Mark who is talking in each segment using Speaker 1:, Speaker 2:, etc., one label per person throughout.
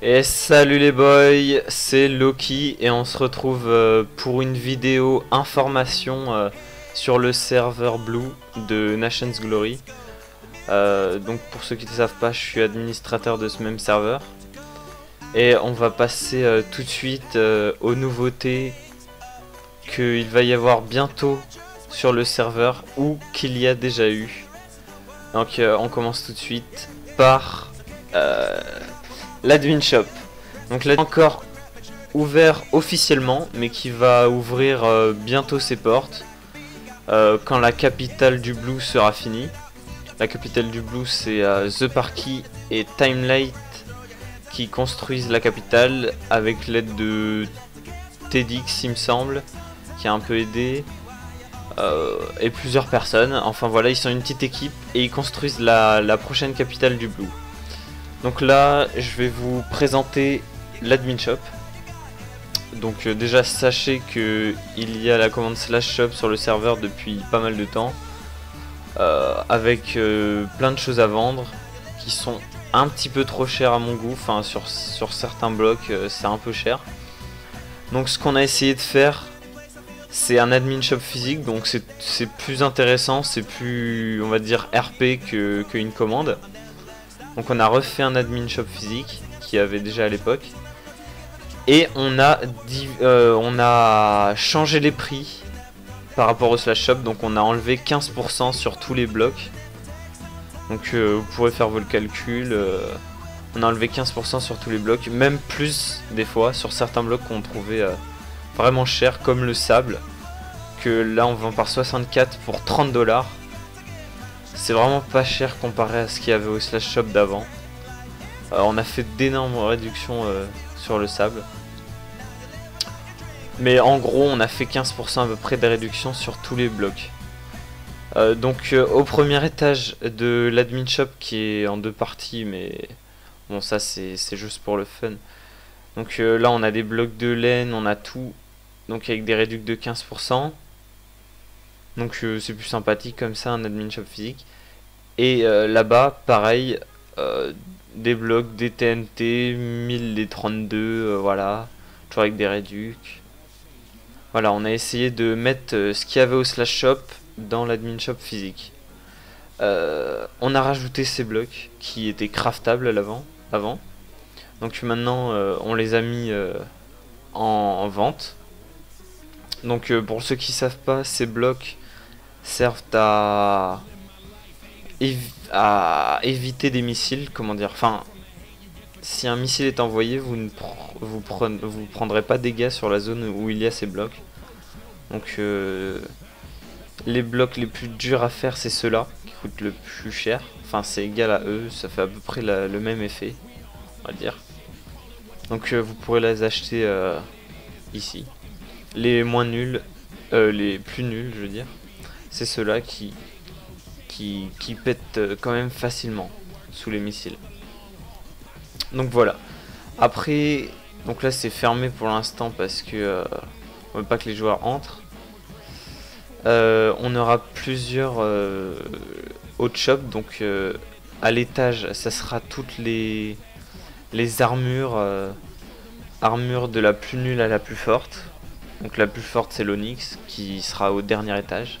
Speaker 1: Et salut les boys, c'est Loki et on se retrouve pour une vidéo information sur le serveur Blue de Nations Glory. Donc pour ceux qui ne savent pas, je suis administrateur de ce même serveur. Et on va passer tout de suite aux nouveautés qu'il va y avoir bientôt sur le serveur ou qu'il y a déjà eu. Donc on commence tout de suite par l'admin shop. Donc là encore ouvert officiellement, mais qui va ouvrir bientôt ses portes quand la capitale du Blue sera finie. La capitale du Blue, c'est The Parky et Timelight qui construisent la capitale avec l'aide de TEDx, il me semble, qui a un peu aidé, et plusieurs personnes. Enfin voilà, ils sont une petite équipe et ils construisent la prochaine capitale du Blue. Donc là, je vais vous présenter l'admin shop. Donc déjà, sachez que il y a la commande /shop sur le serveur depuis pas mal de temps, avec plein de choses à vendre qui sont un petit peu trop chères à mon goût. Enfin, sur certains blocs, c'est un peu cher. Donc ce qu'on a essayé de faire, c'est un admin shop physique, donc c'est plus intéressant, c'est plus, on va dire, RP qu'une commande. Donc on a refait un admin shop physique qui avait déjà à l'époque. Et on a changé les prix par rapport au /shop. Donc on a enlevé 15% sur tous les blocs. Donc vous pourrez faire vos calculs. On a enlevé 15% sur tous les blocs. Même plus des fois sur certains blocs qu'on trouvait vraiment chers, comme le sable. Que là on vend par 64 pour 30 $. C'est vraiment pas cher comparé à ce qu'il y avait au /shop d'avant. On a fait d'énormes réductions sur le sable. Mais en gros, on a fait 15% à peu près de réduction sur tous les blocs. Donc au premier étage de l'admin shop, qui est en deux parties, mais bon, ça c'est juste pour le fun. Donc là on a des blocs de laine, on a tout, donc avec des réductions de 15%. Donc c'est plus sympathique comme ça, un admin shop physique. Et là-bas, pareil, des blocs, des TNT, 1032, voilà, toujours avec des réducs. Voilà, on a essayé de mettre ce qu'il y avait au /shop dans l'admin shop physique. On a rajouté ces blocs qui étaient craftables avant. Donc maintenant, on les a mis en vente. Donc pour ceux qui savent pas, ces blocs servent à éviter des missiles, comment dire, enfin, si un missile est envoyé, vous prendrez pas dégâts sur la zone où il y a ces blocs. Donc les blocs les plus durs à faire, c'est ceux-là qui coûtent le plus cher. Enfin, c'est égal à eux, ça fait à peu près le même effet, on va dire. Donc vous pourrez les acheter ici. Les moins nuls, les plus nuls, je veux dire, c'est ceux-là qui pètent quand même facilement sous les missiles. Donc voilà. Après, donc là c'est fermé pour l'instant parce que on veut pas que les joueurs entrent. On aura plusieurs autres shops. Donc à l'étage, ça sera toutes les armures, armures de la plus nulle à la plus forte. Donc la plus forte c'est l'Onyx qui sera au dernier étage.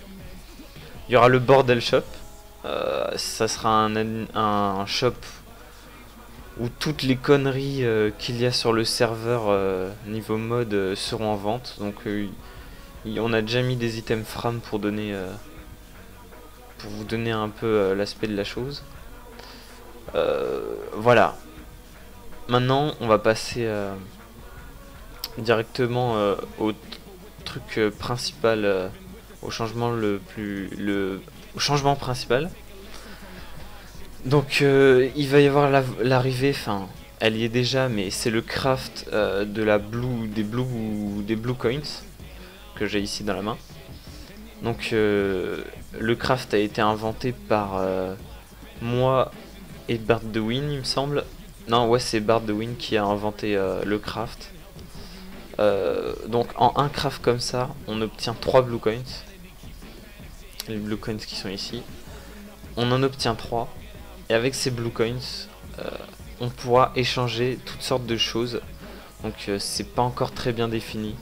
Speaker 1: Il y aura le bordel shop. Ça sera un shop où toutes les conneries qu'il y a sur le serveur niveau mode seront en vente. Donc on a déjà mis des items fram pour vous donner un peu l'aspect de la chose. Voilà. Maintenant on va passer directement au truc principal, au changement au changement principal. Donc il va y avoir l'arrivée, enfin elle y est déjà, mais c'est le craft des blue coins que j'ai ici dans la main. Donc le craft a été inventé par moi et Bart de Win, il me semble. Non, ouais, c'est Bart de Win qui a inventé le craft. Donc en un craft comme ça, on obtient 3 blue coins. Les blue coins qui sont ici. On en obtient 3. Et avec ces blue coins, on pourra échanger toutes sortes de choses. Donc c'est pas encore très bien défini,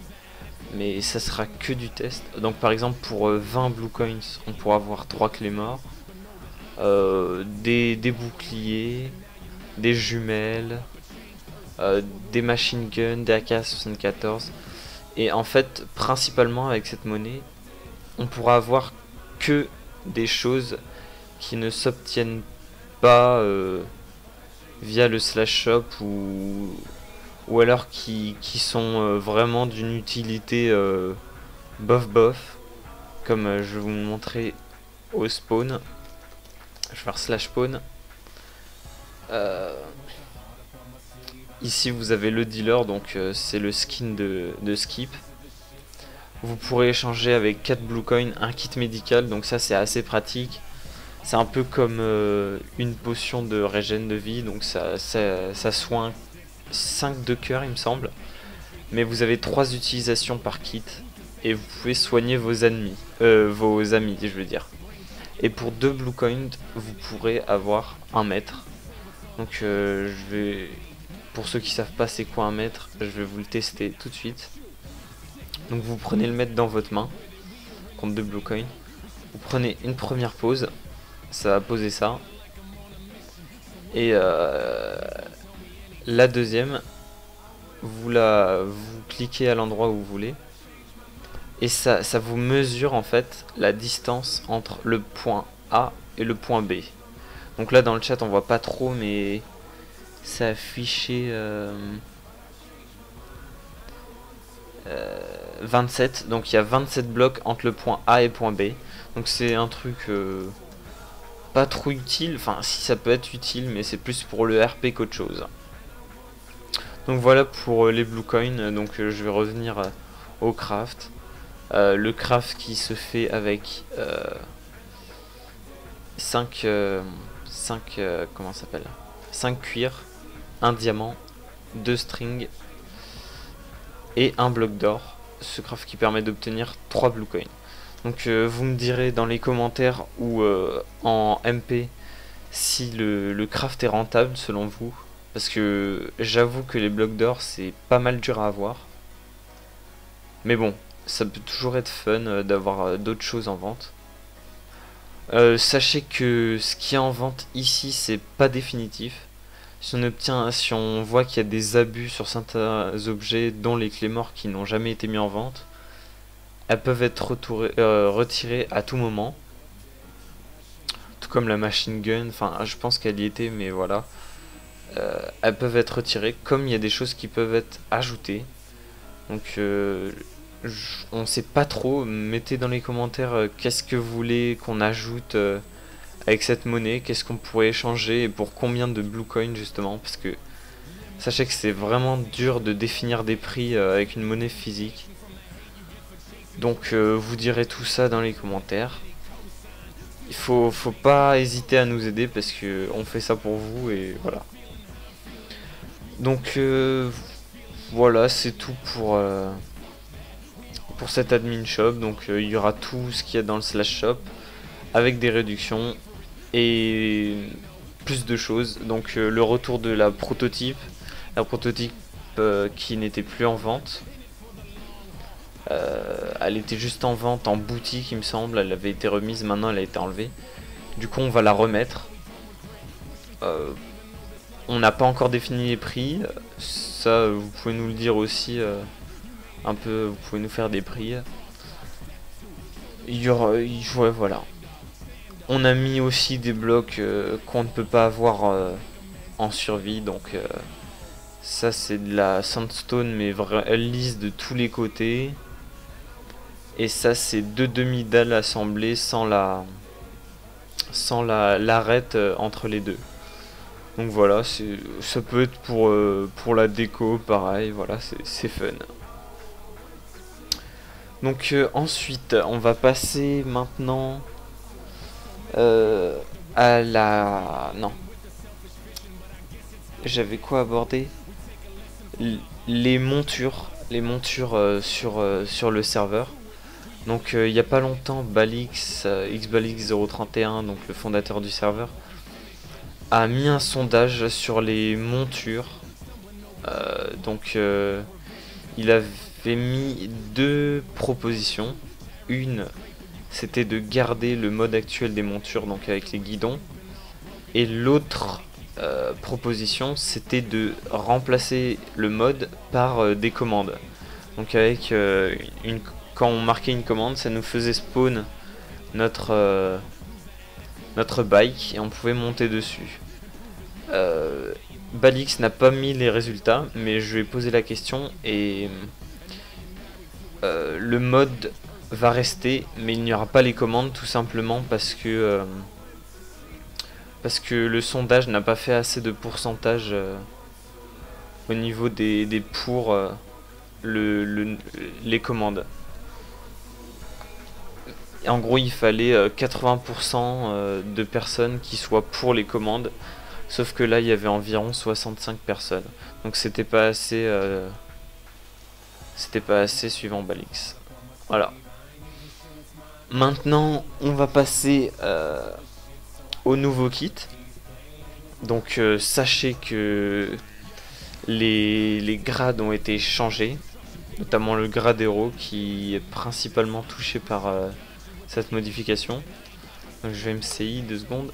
Speaker 1: mais ça sera que du test. Donc par exemple pour 20 blue coins, on pourra avoir 3 clés morts, des boucliers, des jumelles, des machine guns, des AK-74. Et en fait, principalement avec cette monnaie, on pourra avoir que des choses qui ne s'obtiennent pas via le slash shop ou alors qui sont vraiment d'une utilité bof bof, comme je vais vous le montrer au spawn. Je vais faire slash spawn. Ici vous avez le dealer, donc c'est le skin de Skip. Vous pourrez échanger avec 4 blue coins, un kit médical, donc ça c'est assez pratique. C'est un peu comme une potion de régène de vie, donc ça soigne 5 de cœur il me semble. Mais vous avez 3 utilisations par kit et vous pouvez soigner vos amis je veux dire. Et pour 2 blue coins, vous pourrez avoir un mètre. Donc pour ceux qui savent pas c'est quoi un mètre, je vais vous le tester tout de suite. Donc vous prenez le mètre dans votre main, contre 2 blue coins. Vous prenez une première pause, ça va poser ça. Et la deuxième, vous cliquez à l'endroit où vous voulez. Et ça vous mesure en fait la distance entre le point A et le point B. Donc là dans le chat on voit pas trop, mais ça affichait 27, donc il y a 27 blocs entre le point A et le point B. Donc c'est un truc pas trop utile, enfin si ça peut être utile, mais c'est plus pour le RP qu'autre chose. Donc voilà pour les blue coins. Donc je vais revenir au craft. Le craft qui se fait avec 5 comment ça s'appelle, 5 cuir, un diamant, 2 strings et un bloc d'or. Ce craft qui permet d'obtenir 3 blue coins. Donc vous me direz dans les commentaires ou en MP si le craft est rentable selon vous, parce que j'avoue que les blocs d'or c'est pas mal dur à avoir, mais bon, ça peut toujours être fun d'avoir d'autres choses en vente. Sachez que ce qui est en vente ici c'est pas définitif. Si on voit qu'il y a des abus sur certains objets, dont les clés morts qui n'ont jamais été mis en vente, elles peuvent être retirées à tout moment. Tout comme la machine gun, enfin je pense qu'elle y était, mais voilà. Elles peuvent être retirées, comme il y a des choses qui peuvent être ajoutées. Donc on sait pas trop. Mettez dans les commentaires qu'est-ce que vous voulez qu'on ajoute avec cette monnaie, qu'est-ce qu'on pourrait échanger et pour combien de blue coins justement, parce que sachez que c'est vraiment dur de définir des prix avec une monnaie physique. Donc vous direz tout ça dans les commentaires. Il faut pas hésiter à nous aider parce que on fait ça pour vous et voilà. Donc voilà, c'est tout pour cet admin shop. Donc il y aura tout ce qu'il y a dans le slash shop avec des réductions et plus de choses. Donc le retour de la prototype qui n'était plus en vente. Elle était juste en vente en boutique il me semble, elle avait été remise, maintenant elle a été enlevée. Du coup on va la remettre. On n'a pas encore défini les prix, ça vous pouvez nous le dire aussi un peu, vous pouvez nous faire des prix. Il y aura, ouais, voilà. On a mis aussi des blocs qu'on ne peut pas avoir en survie, donc ça c'est de la sandstone mais elle lisse de tous les côtés. Et ça c'est 2 demi-dalles assemblées sans l'arête entre les deux. Donc voilà, ça peut être pour la déco, pareil, voilà, c'est fun. Donc ensuite, on va passer maintenant à la... Non. J'avais quoi aborder? Les montures sur le serveur. Donc il n'y a pas longtemps, Balix, XBalix031, donc le fondateur du serveur, a mis un sondage sur les montures. Il avait mis deux propositions. Une, c'était de garder le mode actuel des montures, donc avec les guidons. Et l'autre proposition, c'était de remplacer le mode par des commandes. Donc quand on marquait une commande, ça nous faisait spawn notre bike et on pouvait monter dessus. Balix n'a pas mis les résultats, mais je lui ai posé la question et le mode va rester, mais il n'y aura pas les commandes tout simplement parce que le sondage n'a pas fait assez de pourcentage au niveau des pour les commandes. Et en gros, il fallait 80% de personnes qui soient pour les commandes. Sauf que là, il y avait environ 65 personnes. Donc c'était pas assez suivant Balix. Voilà. Maintenant, on va passer au nouveau kit. Donc sachez que les grades ont été changés. Notamment le grade héros qui est principalement touché par cette modification. Donc je vais MCI 2 secondes.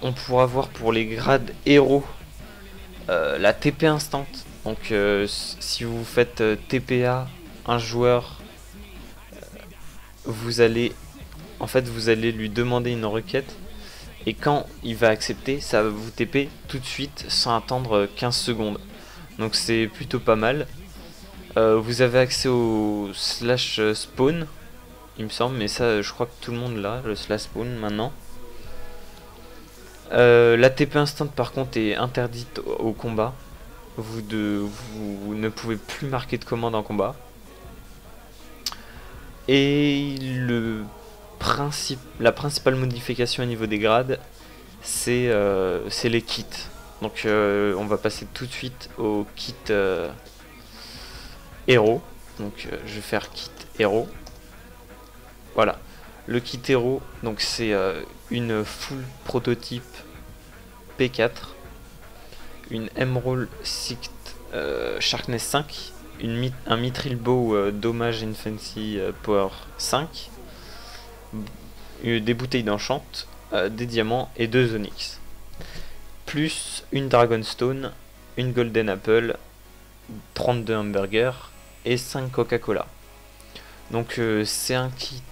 Speaker 1: On pourra voir pour les grades héros la TP instant. Donc si vous faites TPA un joueur, vous allez lui demander une requête et quand il va accepter, ça va vous TP tout de suite sans attendre 15 secondes. Donc c'est plutôt pas mal. Vous avez accès au slash spawn, il me semble, mais ça je crois que tout le monde l'a, le slash spawn maintenant. La TP instant par contre est interdite au combat. Vous ne pouvez plus marquer de commande en combat. Et la principale modification au niveau des grades, c'est les kits. Donc on va passer tout de suite au kit héros. Donc je vais faire kit héros. Voilà. Le kit héros, donc c'est une full prototype P4, une Emerald Sight Sharpness 5, un Mithril Bow Dommage Infancy Power 5, des bouteilles d'enchant, des diamants et 2 onyx. Plus une Dragonstone, une Golden Apple, 32 hamburgers et 5 Coca-Cola. Donc c'est un kit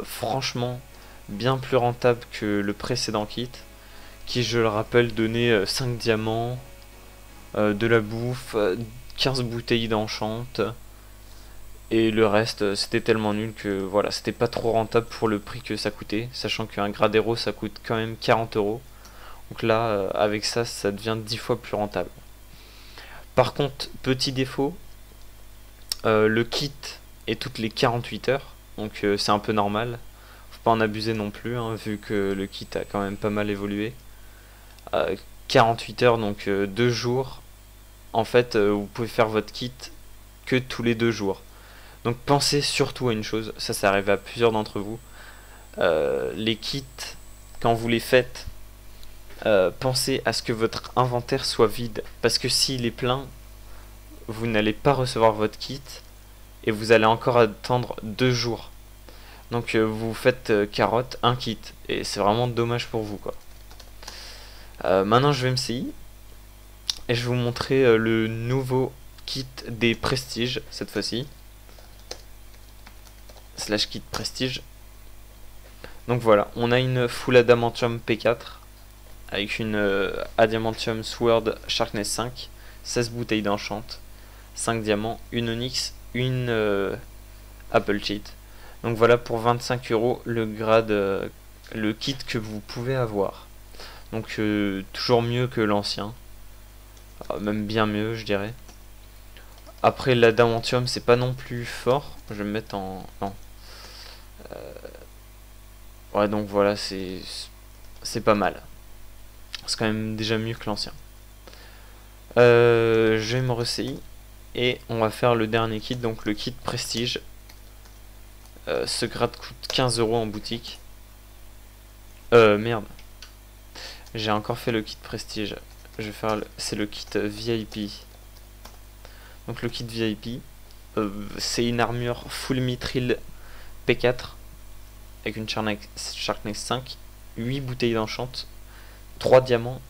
Speaker 1: franchement bien plus rentable que le précédent kit, qui je le rappelle donnait 5 diamants, de la bouffe, 15 bouteilles d'enchant, et le reste c'était tellement nul que voilà, c'était pas trop rentable pour le prix que ça coûtait, sachant qu'un grade héros ça coûte quand même 40 €. Donc là avec ça devient 10 fois plus rentable. Par contre, petit défaut, le kit est toutes les 48 heures, donc c'est un peu normal, faut pas en abuser non plus hein, vu que le kit a quand même pas mal évolué. 48 heures, donc 2 jours, en fait vous pouvez faire votre kit que tous les 2 jours. Donc pensez surtout à une chose, ça arrive à plusieurs d'entre vous, les kits quand vous les faites, pensez à ce que votre inventaire soit vide, parce que s'il est plein, vous n'allez pas recevoir votre kit et vous allez encore attendre 2 jours. Donc vous faites carotte, un kit, et c'est vraiment dommage pour vous quoi. Maintenant je vais MCI et je vais vous montrer le nouveau kit des prestiges cette fois-ci. Slash kit prestige. Donc voilà, on a une full adamantium P4 avec une adamantium sword sharpness 5, 16 bouteilles d'enchant, 5 diamants, une onyx, une apple cheat. Donc voilà pour 25 € le grade, le kit que vous pouvez avoir. Donc toujours mieux que l'ancien, même bien mieux je dirais. Après l'adamantium c'est pas non plus fort, je vais me mettre en... non. Ouais donc voilà, c'est pas mal. C'est quand même déjà mieux que l'ancien. Je vais me reci et on va faire le dernier kit, donc le kit prestige. Ce grade coûte 15 € en boutique. Merde. J'ai encore fait le kit prestige. Je vais faire c'est le kit VIP. Donc le kit VIP, c'est une armure full mithril P4 avec une Sharknex 5, 8 bouteilles d'enchant, 3 diamants,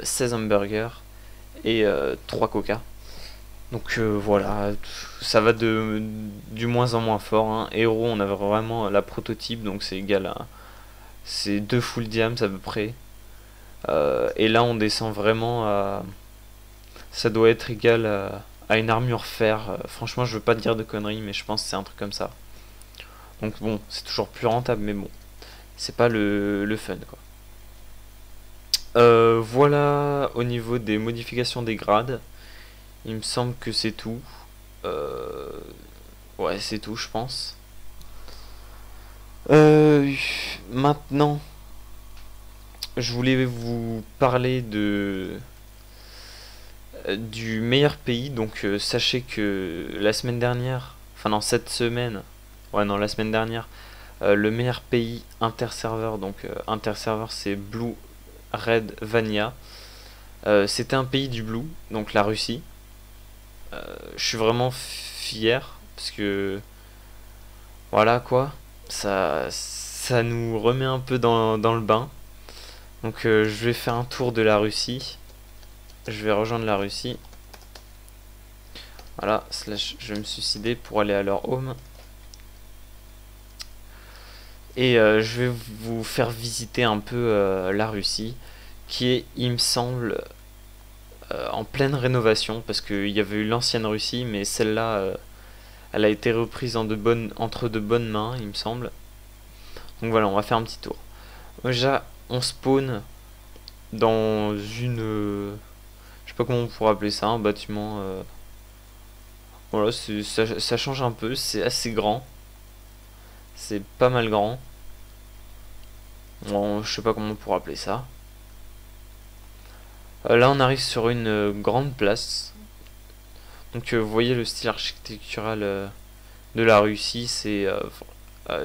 Speaker 1: 16 hamburgers et 3 coca. Donc voilà, ça va du moins en moins fort. Hein. Héros, on a vraiment la prototype, donc c'est égal à... C'est 2 full diams à peu près. Et là on descend vraiment à... Ça doit être égal à une armure fer. Franchement je veux pas dire de conneries, mais je pense que c'est un truc comme ça. Donc bon, c'est toujours plus rentable, mais bon, c'est pas le fun quoi. Voilà au niveau des modifications des grades. Il me semble que c'est tout. Ouais, c'est tout, je pense. Maintenant, je voulais vous parler du meilleur pays. Donc, sachez que la semaine dernière, enfin non, cette semaine, ouais, non, la semaine dernière, le meilleur pays interserveur. Donc, interserveur, c'est Blue Red Vanilla. C'était un pays du Blue, donc la Russie. Je suis vraiment fier parce que voilà quoi, ça nous remet un peu dans le bain. Donc je vais faire un tour de la Russie. Je vais rejoindre la Russie. Voilà, slash je vais me suicider pour aller à leur home. Et je vais vous faire visiter un peu la Russie, qui est, il me semble, en pleine rénovation, parce qu'il y avait eu l'ancienne Russie, mais celle-là, elle a été reprise entre de bonnes mains, il me semble. Donc voilà, on va faire un petit tour. Déjà, on spawn dans une... je sais pas comment on pourrait appeler ça, un bâtiment... voilà, ça change un peu, c'est assez grand. C'est pas mal grand. Bon, je sais pas comment on pourrait appeler ça. Là, on arrive sur une grande place. Donc, vous voyez le style architectural de la Russie, c'est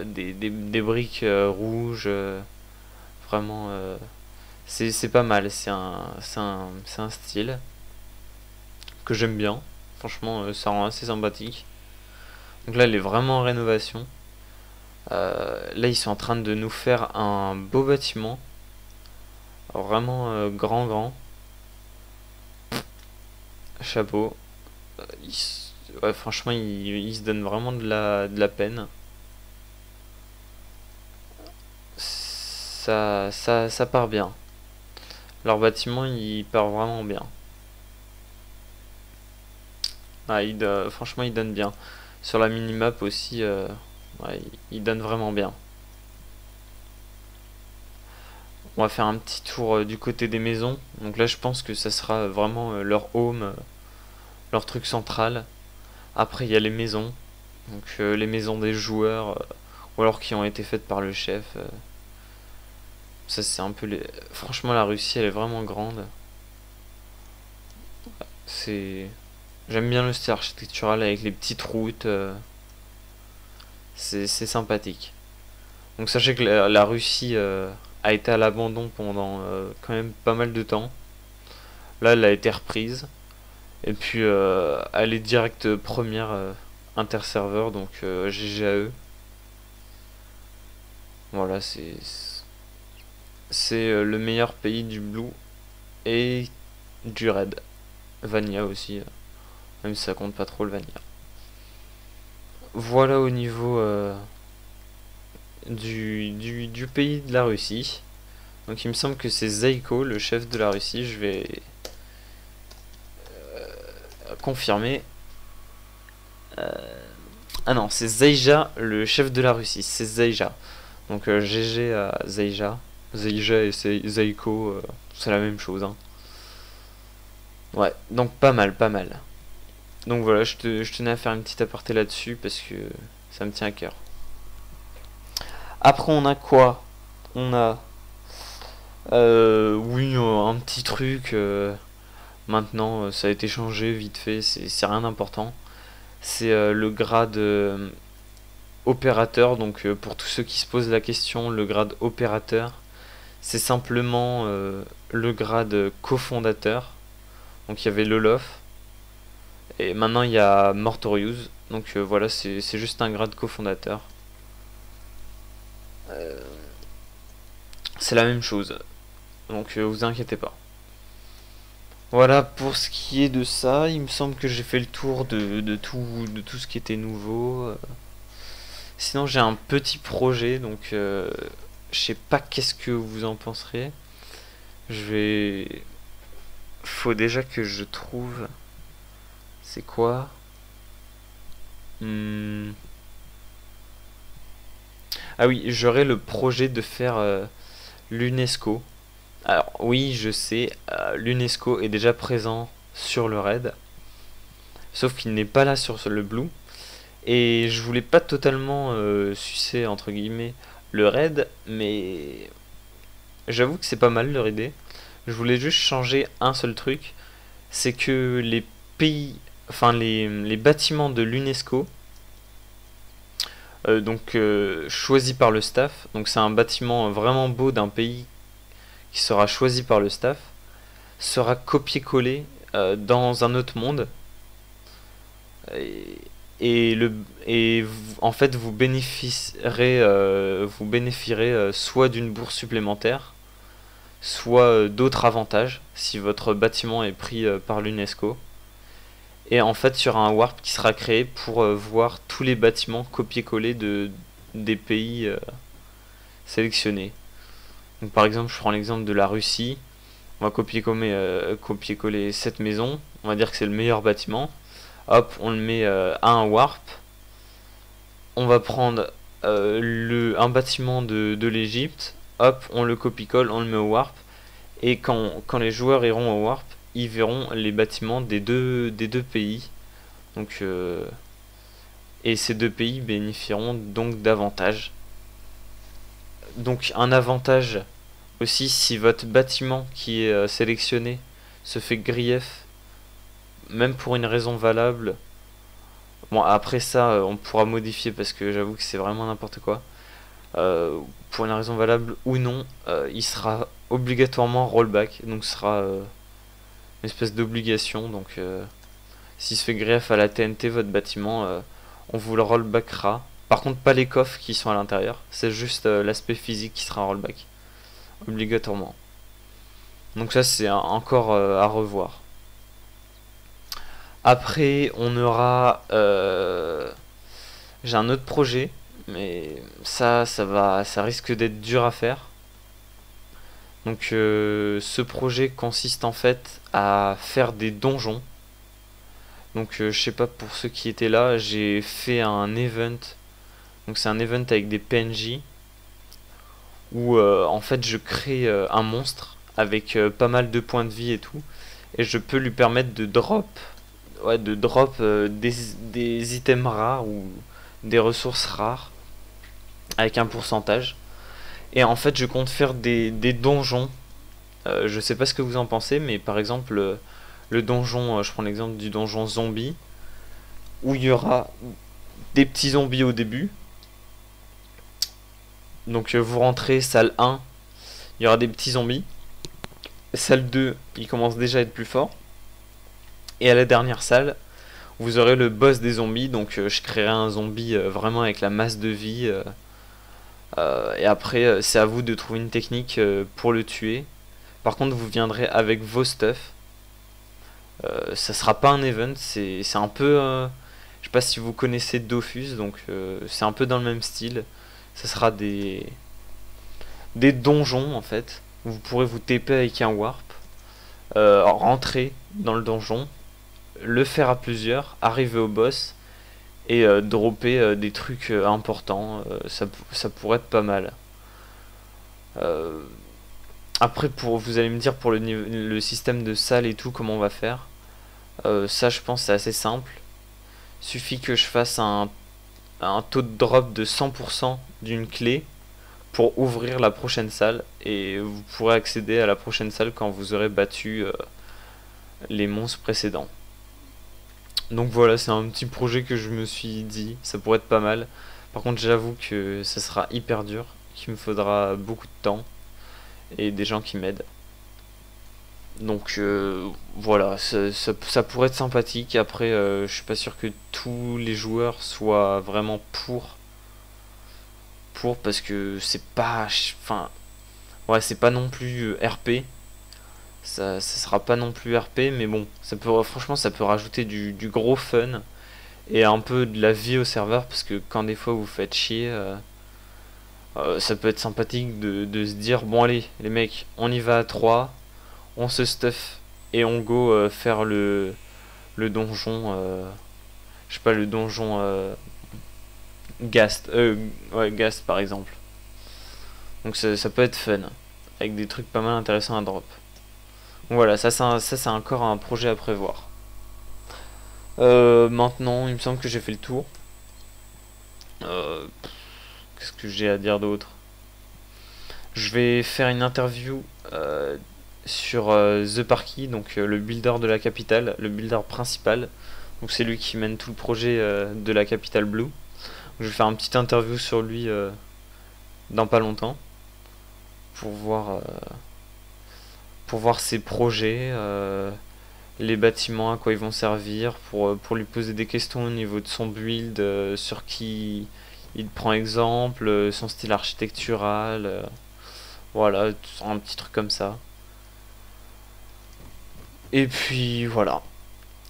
Speaker 1: des briques rouges. Vraiment, c'est pas mal. C'est un style que j'aime bien. Franchement, ça rend assez sympathique. Donc là, elle est vraiment en rénovation. Là, ils sont en train de nous faire un beau bâtiment. Vraiment grand. Chapeau. Ouais, franchement, ils se donnent vraiment de la peine. Ça part bien. Leur bâtiment, il part vraiment bien. Ah, franchement, il donne bien. Sur la minimap aussi, ouais, il donne vraiment bien. On va faire un petit tour du côté des maisons. Donc là, je pense que ça sera vraiment leur home, leur truc central. Après, il y a les maisons. Donc les maisons des joueurs, ou alors qui ont été faites par le chef. Ça, c'est un peu les... Franchement, la Russie, elle est vraiment grande. C'est... J'aime bien le style architectural avec les petites routes. C'est sympathique. Donc sachez que la Russie a été à l'abandon pendant quand même pas mal de temps. Là, elle a été reprise. Et puis, elle est direct première interserveur, donc GG à eux. Voilà, c'est le meilleur pays du Blue et du Red. Vanilla aussi, même si ça compte pas trop le Vanilla. Voilà au niveau du pays de la Russie. Donc il me semble que c'est Zaiko, le chef de la Russie. Je vais confirmer. Ah non, c'est Zaija, le chef de la Russie. C'est Zaija. Donc GG à Zaija. Zaija et Zaiko, c'est la même chose. Hein. Ouais, donc pas mal. Donc voilà, je tenais à faire une petite aparté là-dessus parce que ça me tient à cœur. Après, on a quoi? On a... oui, un petit truc. Maintenant, ça a été changé vite fait, c'est rien d'important. C'est le grade opérateur. Donc pour tous ceux qui se posent la question, le grade opérateur, c'est simplement le grade cofondateur. Donc il y avait Lolof, et maintenant il y a Mortorius. Donc voilà, c'est juste un grade cofondateur. C'est la même chose, donc vous inquiétez pas. Voilà pour ce qui est de ça, il me semble que j'ai fait le tour de tout ce qui était nouveau. Sinon j'ai un petit projet, donc je sais pas qu'est-ce que vous en penserez. Je vais... Faut déjà que je trouve... C'est quoi? Ah oui, j'aurais le projet de faire l'UNESCO. Alors oui, je sais, l'UNESCO est déjà présent sur le raid, sauf qu'il n'est pas là sur le Blue. Et je voulais pas totalement sucer entre guillemets le raid, mais j'avoue que c'est pas mal leur idée. Je voulais juste changer un seul truc, c'est que les pays, enfin les bâtiments de l'UNESCO, choisis par le staff, donc c'est un bâtiment vraiment beau d'un pays qui sera choisi par le staff, sera copié-collé dans un autre monde. Et, en fait vous bénéficierez soit d'une bourse supplémentaire, soit d'autres avantages si votre bâtiment est pris par l'UNESCO. Et en fait il y aura un warp qui sera créé pour voir tous les bâtiments copier-coller des pays sélectionnés. Donc par exemple je prends l'exemple de la Russie, on va copier-coller cette maison, on va dire que c'est le meilleur bâtiment. Hop, on le met à un warp. On va prendre un bâtiment de l'Égypte. Hop, on le copie-colle, on le met au warp. Et quand les joueurs iront au warp, ils verront les bâtiments des deux pays. Donc, et ces deux pays bénéficieront donc d'avantages. Donc un avantage aussi si votre bâtiment qui est sélectionné se fait grief, même pour une raison valable. Bon après ça on pourra modifier parce que j'avoue que c'est vraiment n'importe quoi. Pour une raison valable ou non, il sera obligatoirement rollback, donc ce sera une espèce d'obligation. Donc s'il se fait grief à la TNT votre bâtiment, on vous le rollbackera. Par contre pas les coffres qui sont à l'intérieur, c'est juste l'aspect physique qui sera rollback obligatoirement. Donc ça c'est encore à revoir. Après on aura j'ai un autre projet, mais ça risque d'être dur à faire. Donc ce projet consiste en fait à faire des donjons. Donc je sais pas, pour ceux qui étaient là, j'ai fait un event. Donc c'est un event avec des PNJ où en fait je crée un monstre avec pas mal de points de vie et tout, et je peux lui permettre de drop des items rares ou des ressources rares avec un pourcentage. Et en fait je compte faire des donjons. Je sais pas ce que vous en pensez, mais par exemple le donjon, je prends l'exemple du donjon zombie, où il y aura des petits zombies au début. Donc vous rentrez salle 1, il y aura des petits zombies. Salle 2, il commence déjà à être plus fort. Et à la dernière salle, vous aurez le boss des zombies. Donc je créerai un zombie vraiment avec la masse de vie. Et après, c'est à vous de trouver une technique pour le tuer. Par contre, vous viendrez avec vos stuff. Ça sera pas un event, c'est un peu... je sais pas si vous connaissez Dofus, donc c'est un peu dans le même style. Ça sera des donjons en fait. Vous pourrez vous TP avec un warp, rentrer dans le donjon, le faire à plusieurs, arriver au boss et dropper des trucs importants. Ça pourrait être pas mal. Après, vous allez me dire pour le système de salle et tout, comment on va faire. Ça, je pense, c'est assez simple. Suffit que je fasse un taux de drop de 100% d'une clé pour ouvrir la prochaine salle, et vous pourrez accéder à la prochaine salle quand vous aurez battu les monstres précédents. Donc voilà, c'est un petit projet que je me suis dit, ça pourrait être pas mal. Par contre j'avoue que ça sera hyper dur, qu'il me faudra beaucoup de temps. et des gens qui m'aident. Donc voilà, ça pourrait être sympathique. Après, je suis pas sûr que tous les joueurs soient vraiment parce que c'est pas, enfin, ouais, c'est pas non plus RP. Ça sera pas non plus RP, mais bon, franchement, ça peut rajouter du gros fun et un peu de la vie au serveur, parce que quand des fois vous faites chier, ça peut être sympathique de se dire, bon allez, les mecs, on y va à 3, on se stuff et on go faire le donjon, je sais pas, le donjon Gast, ouais, Gast par exemple. Donc ça peut être fun, avec des trucs pas mal intéressants à drop. Donc voilà, c'est encore un projet à prévoir. Maintenant, il me semble que j'ai fait le tour. Qu'est-ce que j'ai à dire d'autre? Je vais faire une interview sur The Parky, donc le builder de la capitale, le builder principal. Donc c'est lui qui mène tout le projet de la capitale Blue. Donc, je vais faire une petite interview sur lui dans pas longtemps pour voir ses projets, les bâtiments, à quoi ils vont servir, pour lui poser des questions au niveau de son build, sur qui il prend exemple, son style architectural, voilà, un petit truc comme ça. Et puis voilà.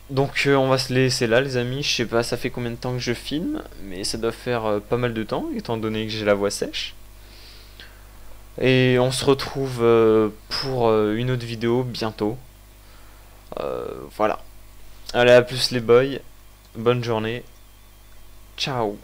Speaker 1: Donc on va se laisser là les amis, je sais pas ça fait combien de temps que je filme, mais ça doit faire pas mal de temps étant donné que j'ai la voix sèche. Et on se retrouve pour une autre vidéo bientôt. Voilà. Allez, à plus les boys, bonne journée, ciao.